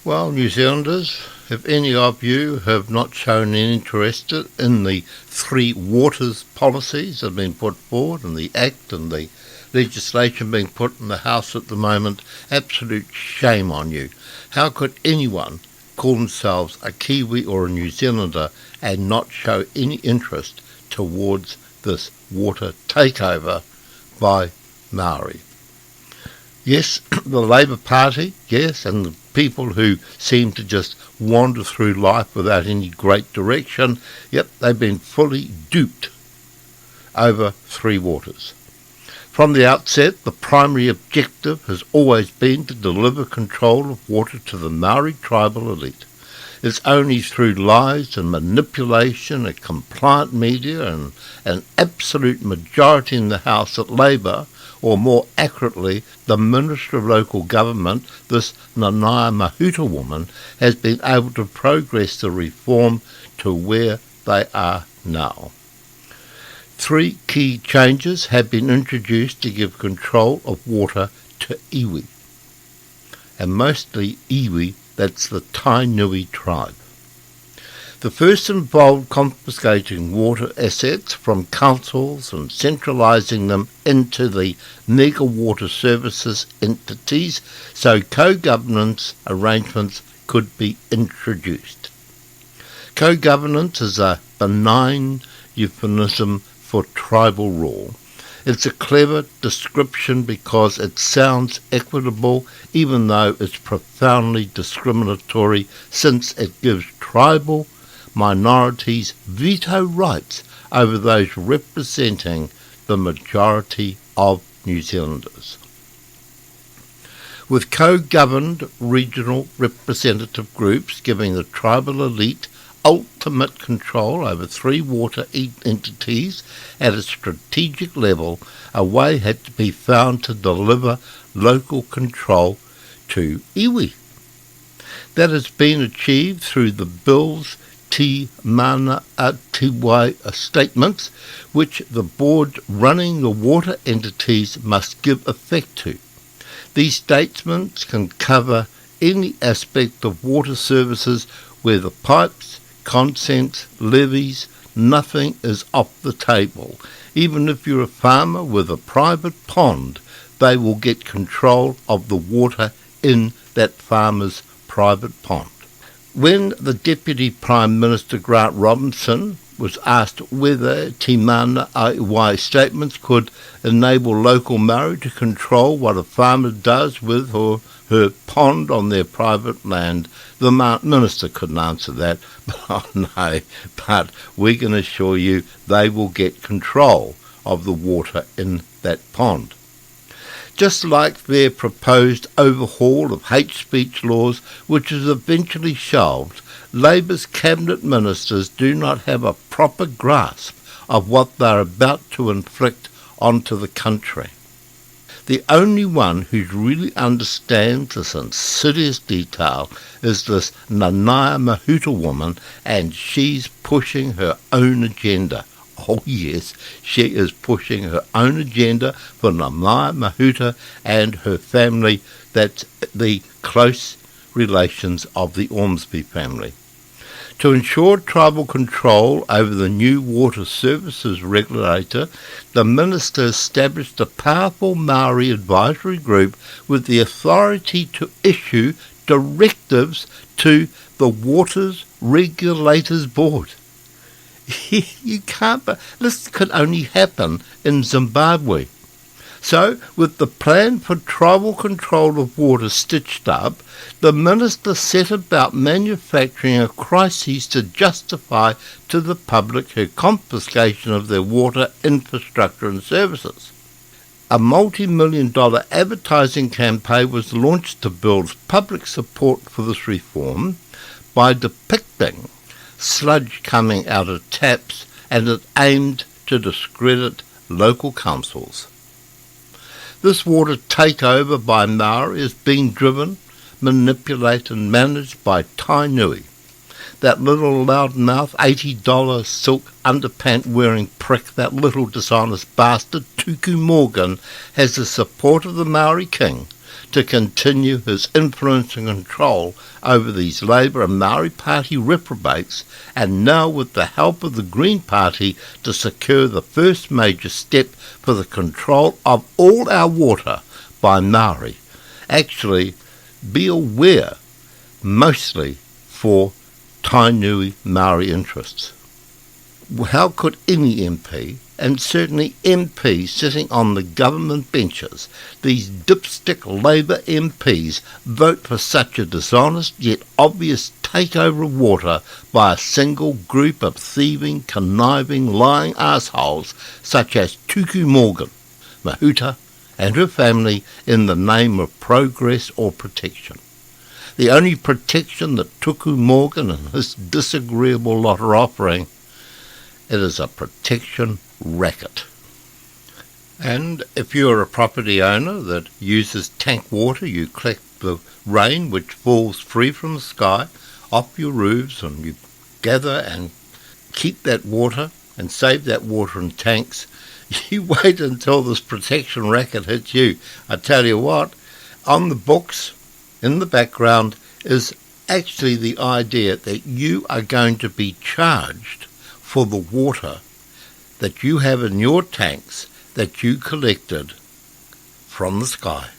Well, New Zealanders, if any of you have not shown an interest in the three waters policies that have been put forward and the Act and the legislation being put in the House at the moment, absolute shame on you. How could anyone call themselves a Kiwi or a New Zealander and not show any interest towards this water takeover by Maori? Yes, the Labour Party, yes, and the people who seem to just wander through life without any great direction, yep, they've been fully duped over three waters. From the outset, the primary objective has always been to deliver control of water to the Maori tribal elite. It's only through lies and manipulation, a compliant media and an absolute majority in the House that Labour, or more accurately, the Minister of Local Government, this Tainui Maori woman, has been able to progress the reform to where they are now. Three key changes have been introduced to give control of water to iwi, and mostly iwi, that's the Tainui tribe. The first involved confiscating water assets from councils and centralising them into the mega water services entities so co-governance arrangements could be introduced. Co-governance is a benign euphemism for tribal rule. It's a clever description because it sounds equitable even though it's profoundly discriminatory since it gives tribal minorities veto rights over those representing the majority of New Zealanders. With co-governed regional representative groups giving the tribal elite ultimate control over three water entities at a strategic level, a way had to be found to deliver local control to iwi. That has been achieved through the Bill's Te Mana Atiwai statements, which the board running the water entities must give effect to. These statements can cover any aspect of water services where the pipes, consents, levies, nothing is off the table. Even if you're a farmer with a private pond, they will get control of the water in that farmer's private pond. When the Deputy Prime Minister Grant Robinson was asked whether Te Mana Atiwai statements could enable local Maori to control what a farmer does with her pond on their private land, the minister couldn't answer that. But we can assure you they will get control of the water in that pond. Just like their proposed overhaul of hate speech laws, which is eventually shelved, Labour's cabinet ministers do not have a proper grasp of what they are about to inflict onto the country. The only one who really understands this insidious detail is this Tainui Maori woman, and she's pushing her own agenda. Oh yes, she is pushing her own agenda for Tainui Maori and her family, that's the close relations of the Ormsby family. To ensure tribal control over the new water services regulator, the minister established a powerful Maori advisory group with the authority to issue directives to the Waters Regulators Board. You can't, but this could only happen in Zimbabwe. So, with the plan for tribal control of water stitched up, the minister set about manufacturing a crisis to justify to the public her confiscation of their water infrastructure and services. A multi-million-dollar advertising campaign was launched to build public support for this reform by depicting sludge coming out of taps, and it aimed to discredit local councils. This water takeover by Maori is being driven, manipulated and managed by Tainui. That little loudmouth $80 silk underpant wearing prick, that little dishonest bastard Tuku Morgan, has the support of the Maori King to continue his influence and control over these Labour and Maori Party reprobates, and now with the help of the Green Party to secure the first major step for the control of all our water by Maori. Actually, be aware, mostly for Tainui Maori interests. How could any MP, and certainly MPs sitting on the government benches, these dipstick Labour MPs, vote for such a dishonest yet obvious takeover of water by a single group of thieving, conniving, lying assholes such as Tuku Morgan, Mahuta, and her family in the name of progress or protection? The only protection that Tuku Morgan and his disagreeable lot are offering, it is a protection racket. And if you're a property owner that uses tank water, you collect the rain which falls free from the sky off your roofs, and you gather and keep that water and save that water in tanks. You wait until this protection racket hits you. I tell you what, on the books, in the background, is actually the idea that you are going to be charged for the water that you have in your tanks that you collected from the sky.